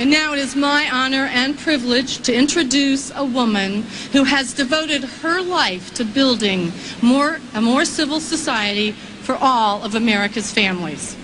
And now it is my honor and privilege to introduce a woman who has devoted her life to building a more civil society for all of America's families.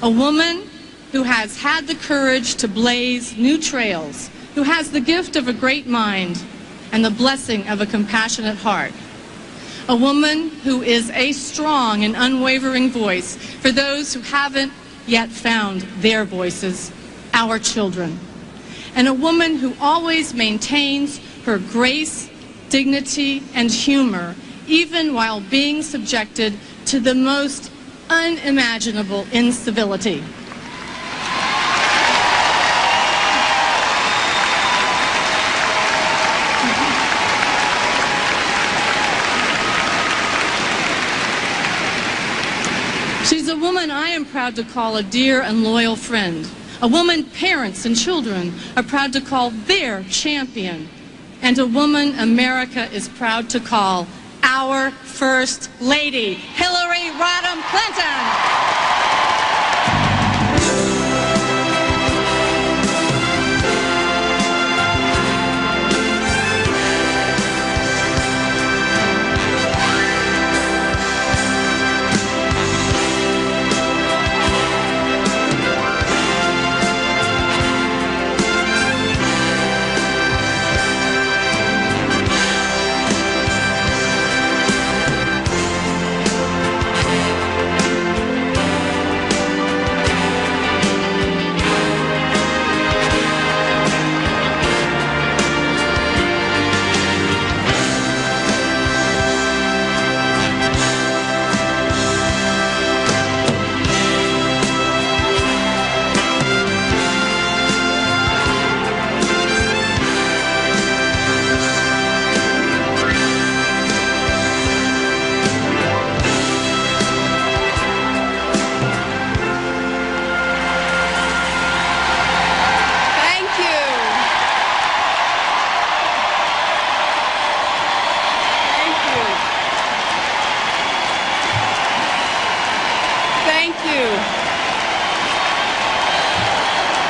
A woman who has had the courage to blaze new trails, who has the gift of a great mind and the blessing of a compassionate heart. A woman who is a strong and unwavering voice for those who haven't yet found their voices, our children. And a woman who always maintains her grace, dignity, and humor, even while being subjected to the most unimaginable incivility. She's a woman I am proud to call a dear and loyal friend. A woman parents and children are proud to call their champion. And a woman America is proud to call our First Lady, Hillary Rodham Clinton.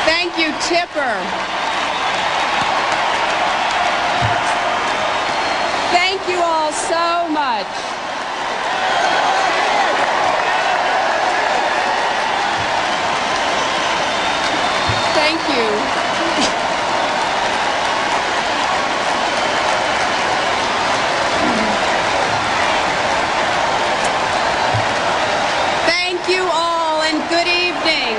Thank you, Tipper. Thank you all so much. Thank you. Thank you all and good evening.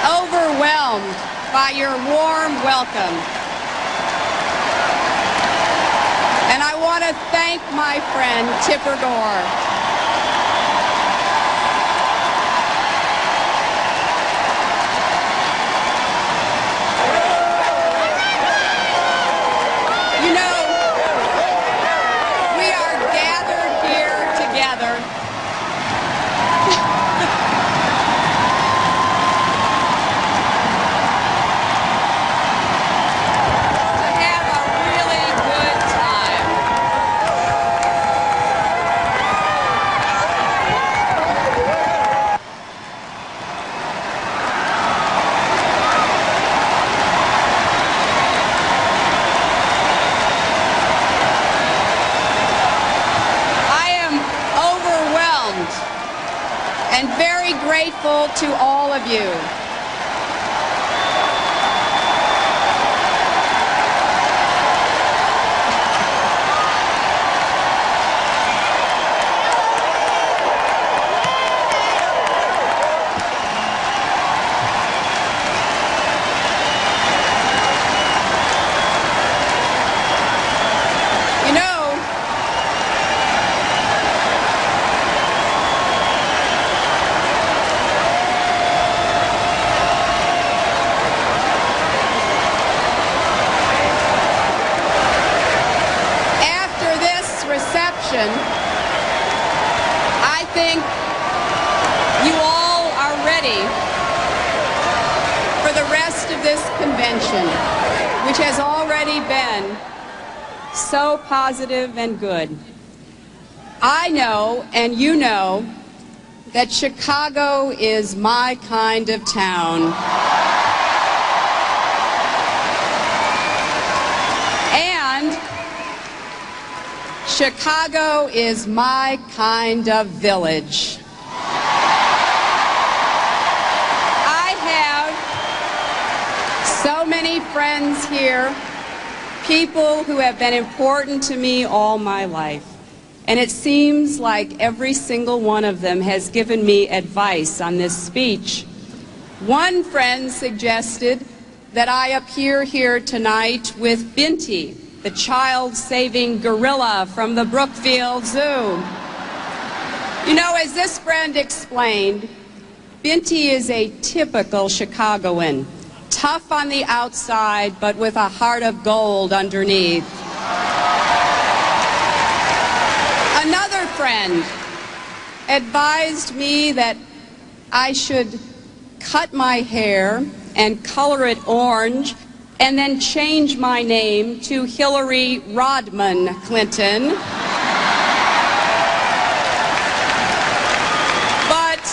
Overwhelmed by your warm welcome. And I want to thank my friend Tipper Gore. You know, we are gathered here together and very grateful to all of you. You know, I think you all are ready for the rest of this convention, which has already been so positive and good. I know, and you know, that Chicago is my kind of town. And Chicago is my kind of village. I have so many friends here, people who have been important to me all my life. And it seems like every single one of them has given me advice on this speech. One friend suggested that I appear here tonight with Binti, the child-saving gorilla from the Brookfield Zoo. You know, as this friend explained, Binti is a typical Chicagoan, tough on the outside, but with a heart of gold underneath. Another friend advised me that I should cut my hair and color it orange and then change my name to Hillary Rodham Clinton. But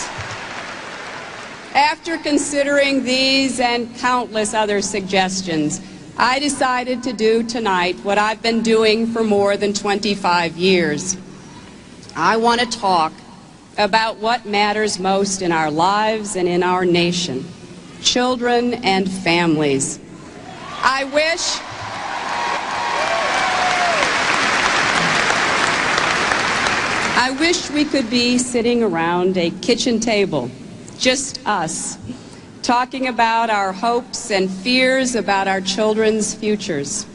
after considering these and countless other suggestions, I decided to do tonight what I've been doing for more than 25 years. I want to talk about what matters most in our lives and in our nation, children and families. I wish we could be sitting around a kitchen table, just us, talking about our hopes and fears about our children's futures.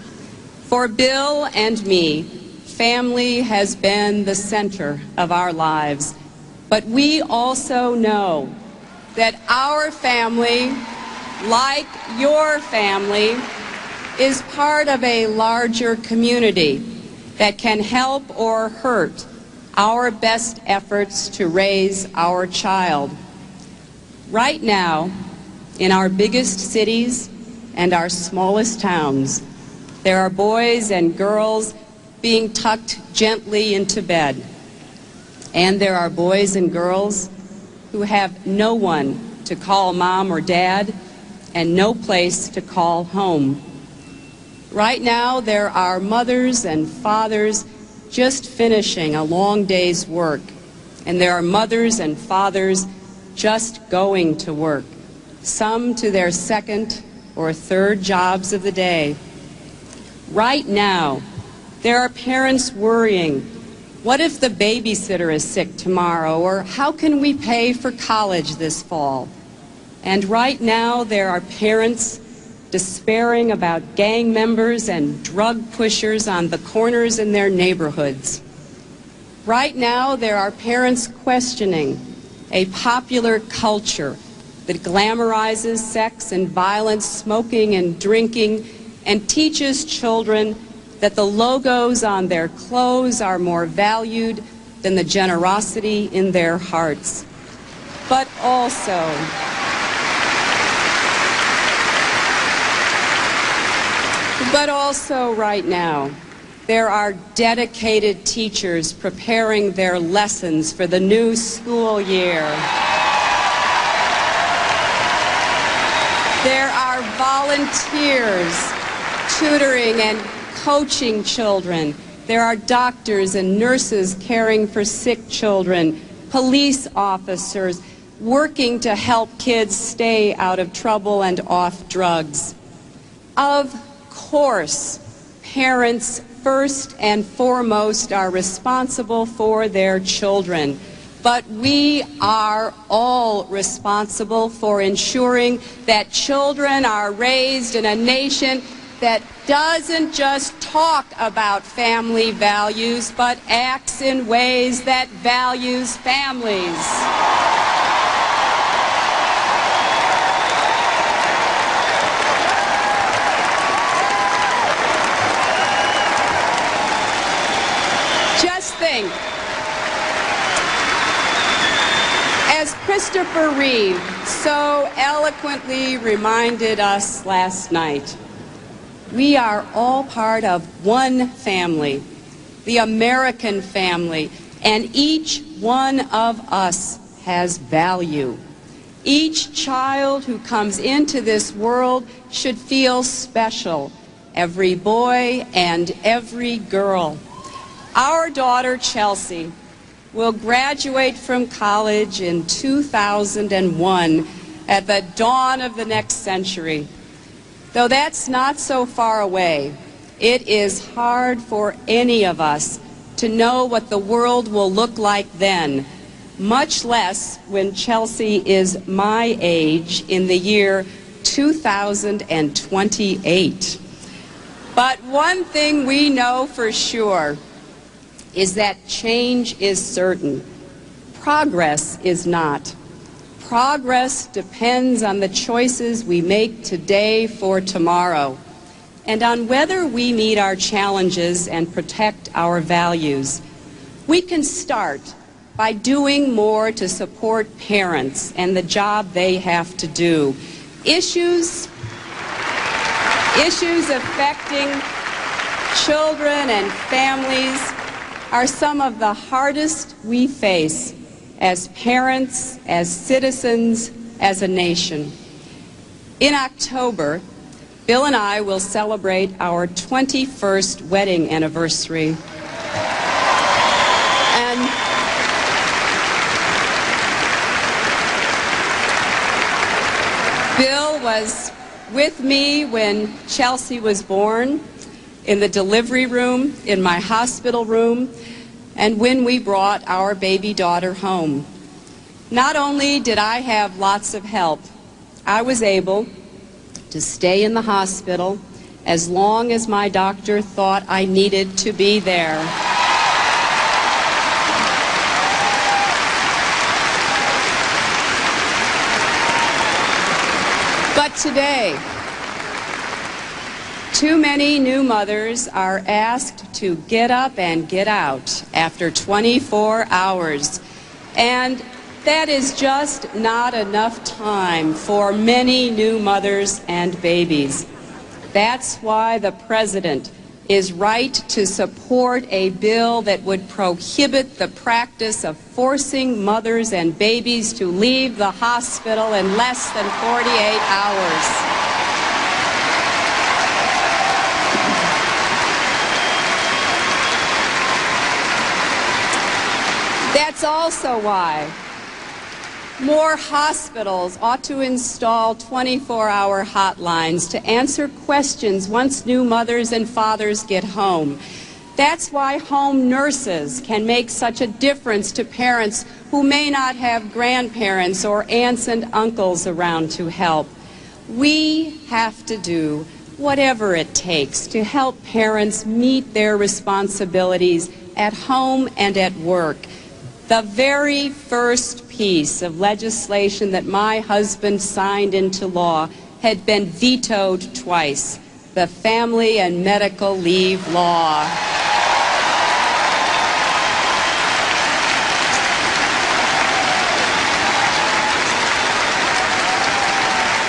For Bill and me, family has been the center of our lives, but we also know that our family, like your family, is part of a larger community that can help or hurt our best efforts to raise our child. Right now, in our biggest cities and our smallest towns, there are boys and girls being tucked gently into bed. And there are boys and girls who have no one to call mom or dad and no place to call home. Right now, there are mothers and fathers just finishing a long day's work, and there are mothers and fathers just going to work, some to their second or third jobs of the day. Right now, there are parents worrying, what if the babysitter is sick tomorrow, or how can we pay for college this fall? And right now, there are parents despairing about gang members and drug pushers on the corners in their neighborhoods. Right now, there are parents questioning a popular culture that glamorizes sex and violence, smoking and drinking, and teaches children that the logos on their clothes are more valued than the generosity in their hearts. But also, right now, there are dedicated teachers preparing their lessons for the new school year. There are volunteers tutoring and coaching children. There are doctors and nurses caring for sick children, police officers working to help kids stay out of trouble and off drugs. Of course, parents first and foremost are responsible for their children, but we are all responsible for ensuring that children are raised in a nation that doesn't just talk about family values, but acts in ways that values families. Just think, as Christopher Reeve so eloquently reminded us last night, we are all part of one family, the American family, and each one of us has value. Each child who comes into this world should feel special, every boy and every girl. Our daughter, Chelsea, will graduate from college in 2001 at the dawn of the next century. Though that's not so far away, it is hard for any of us to know what the world will look like then, much less when Chelsea is my age in the year 2028. But one thing we know for sure is that change is certain. Progress is not. Progress depends on the choices we make today for tomorrow, and on whether we meet our challenges and protect our values. We can start by doing more to support parents and the job they have to do. Issues affecting children and families are some of the hardest we face as parents, as citizens, as a nation. In October, Bill and I will celebrate our 21st wedding anniversary. And Bill was with me when Chelsea was born, in the delivery room, in my hospital room, and when we brought our baby daughter home. Not only did I have lots of help, I was able to stay in the hospital as long as my doctor thought I needed to be there. But today, too many new mothers are asked to get up and get out after 24 hours. And that is just not enough time for many new mothers and babies. That's why the President is right to support a bill that would prohibit the practice of forcing mothers and babies to leave the hospital in less than 48 hours. That's also why more hospitals ought to install 24-hour hotlines to answer questions once new mothers and fathers get home. That's why home nurses can make such a difference to parents who may not have grandparents or aunts and uncles around to help. We have to do whatever it takes to help parents meet their responsibilities at home and at work. The very first piece of legislation that my husband signed into law had been vetoed twice, the Family and Medical Leave Law.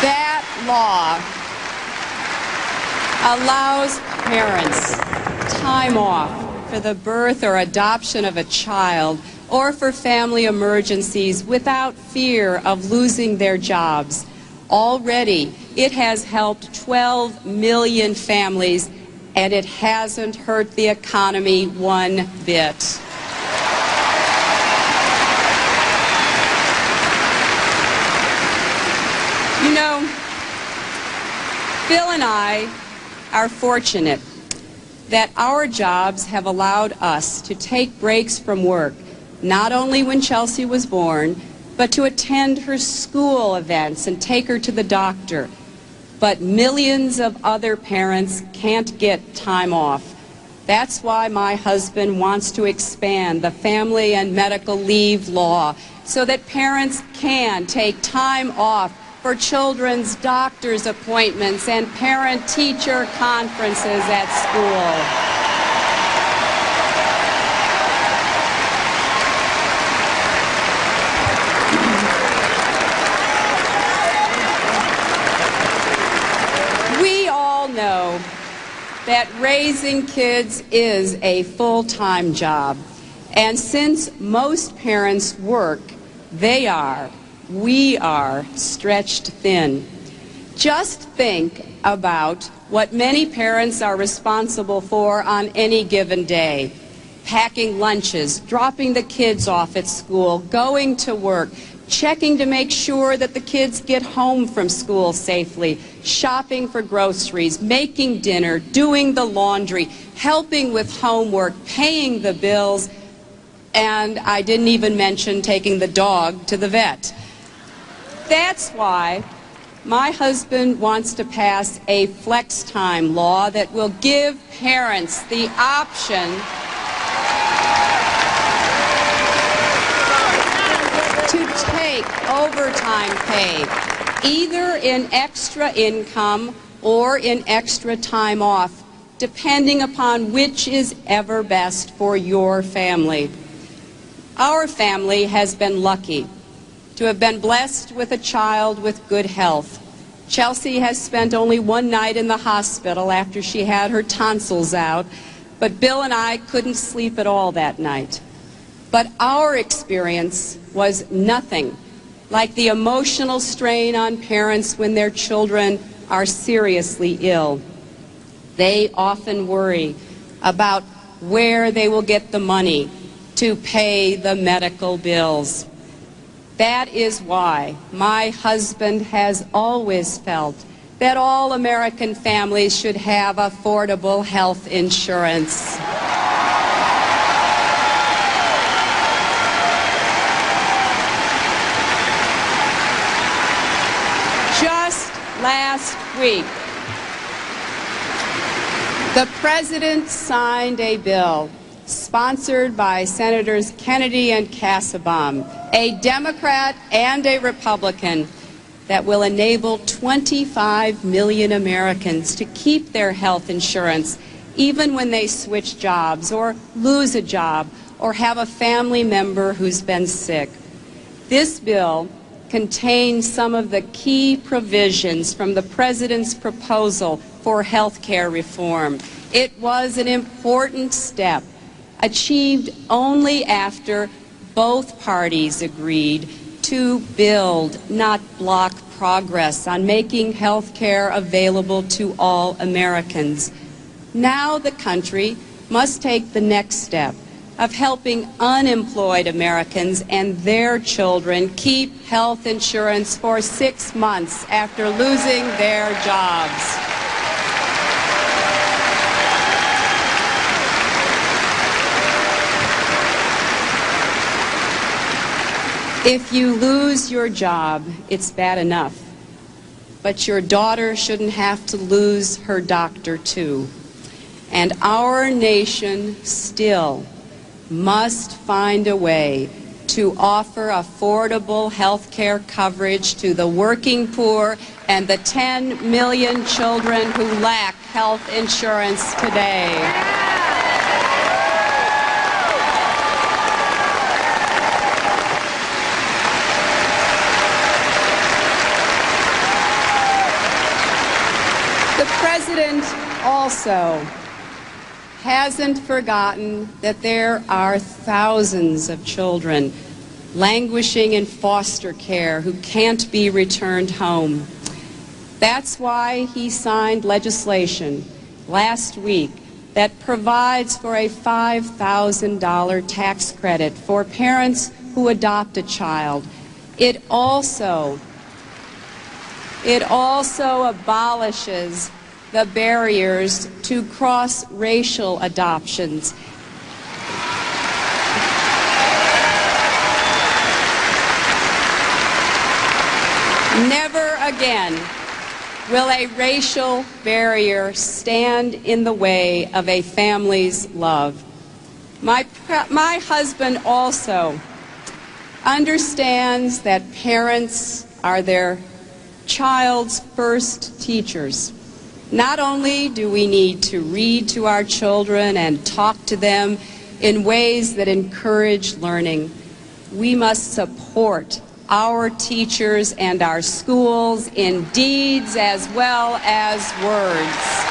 That law allows parents time off for the birth or adoption of a child or for family emergencies without fear of losing their jobs. Already, it has helped 12 million families, and it hasn't hurt the economy one bit. You know, Bill and I are fortunate that our jobs have allowed us to take breaks from work, not only when Chelsea was born, but to attend her school events and take her to the doctor. But millions of other parents can't get time off. That's why my husband wants to expand the Family and Medical Leave Law so that parents can take time off for children's doctor's appointments and parent-teacher conferences at school. Know that raising kids is a full-time job, and since most parents work, we are stretched thin. Just think about what many parents are responsible for on any given day. Packing lunches, dropping the kids off at school, going to work, checking to make sure that the kids get home from school safely, shopping for groceries, making dinner, doing the laundry, helping with homework, paying the bills, and I didn't even mention taking the dog to the vet. That's why my husband wants to pass a flex time law that will give parents the option to take overtime pay, either in extra income or in extra time off, depending upon which is ever best for your family. Our family has been lucky to have been blessed with a child with good health. Chelsea has spent only one night in the hospital after she had her tonsils out, but Bill and I couldn't sleep at all that night. But our experience was nothing like the emotional strain on parents when their children are seriously ill. They often worry about where they will get the money to pay the medical bills. That is why my husband has always felt that all American families should have affordable health insurance. Just last week, the President signed a bill sponsored by Senators Kennedy and Kassebaum, a Democrat and a Republican, that will enable 25 million Americans to keep their health insurance even when they switch jobs or lose a job or have a family member who's been sick. This bill contains some of the key provisions from the President's proposal for health care reform. It was an important step, achieved only after both parties agreed to build, not block, progress on making health care available to all Americans. Now the country must take the next step of helping unemployed Americans and their children keep health insurance for 6 months after losing their jobs. If you lose your job, it's bad enough. But your daughter shouldn't have to lose her doctor, too. And our nation still must find a way to offer affordable health care coverage to the working poor and the 10 million children who lack health insurance today. The President also hasn't forgotten that there are thousands of children languishing in foster care who can't be returned home. That's why he signed legislation last week that provides for a $5,000 tax credit for parents who adopt a child. It also abolishes the barriers to cross-racial adoptions. Never again will a racial barrier stand in the way of a family's love. My husband also understands that parents are their child's first teachers. Not only do we need to read to our children and talk to them in ways that encourage learning, we must support our teachers and our schools in deeds as well as words.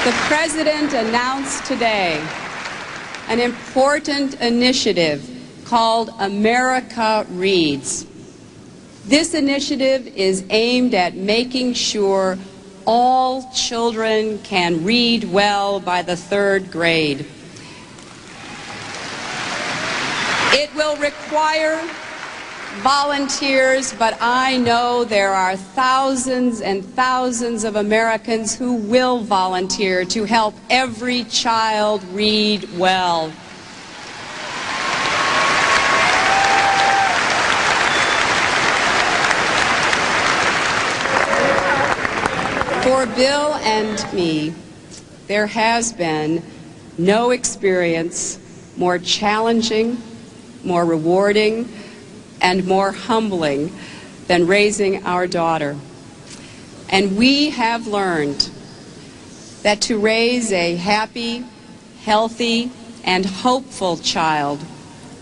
The President announced today an important initiative called America Reads. This initiative is aimed at making sure all children can read well by the 3rd grade. It will require volunteers, but I know there are thousands and thousands of Americans who will volunteer to help every child read well. For Bill and me, there has been no experience more challenging, more rewarding, and more humbling than raising our daughter. And we have learned that to raise a happy, healthy, and hopeful child,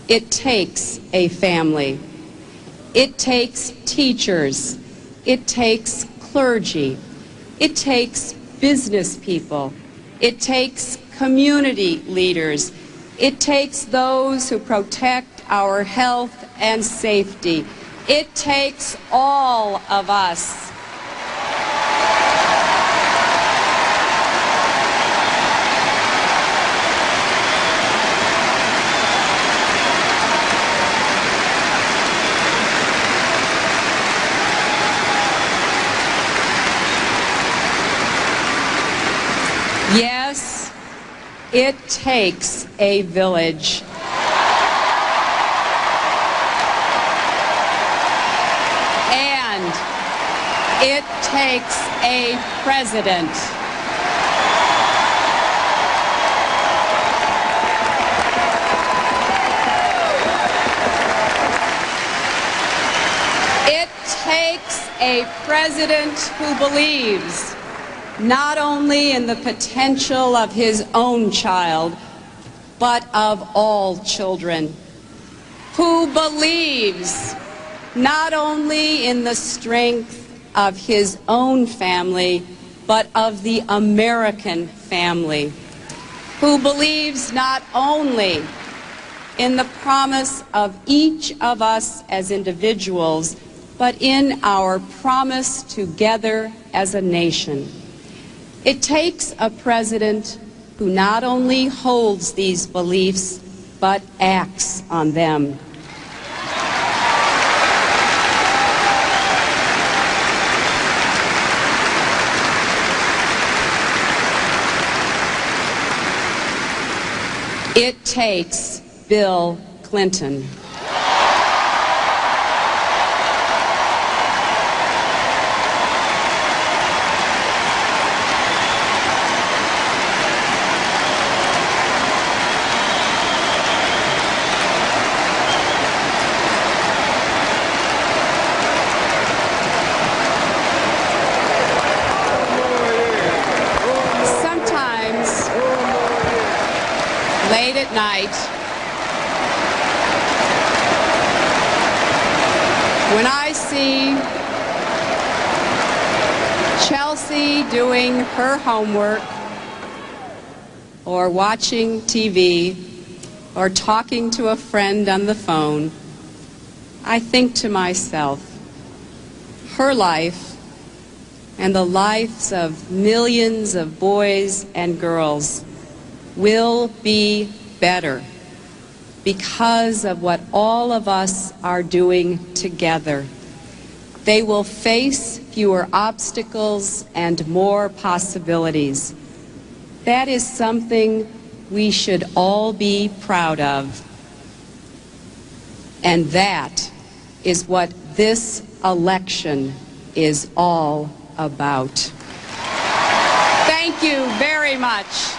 it takes a family. It takes teachers. It takes clergy. It takes business people. It takes community leaders. It takes those who protect our health and safety. It takes all of us. Yes, it takes a village. It takes a president. It takes a president who believes not only in the potential of his own child, but of all children, who believes not only in the strength of his own family, but of the American family, who believes not only in the promise of each of us as individuals, but in our promise together as a nation. It takes a president who not only holds these beliefs, but acts on them. It takes Bill Clinton. Late at night, when I see Chelsea doing her homework or watching TV or talking to a friend on the phone, I think to myself, her life and the lives of millions of boys and girls will be better because of what all of us are doing together. They will face fewer obstacles and more possibilities. That is something we should all be proud of. And that is what this election is all about. Thank you very much.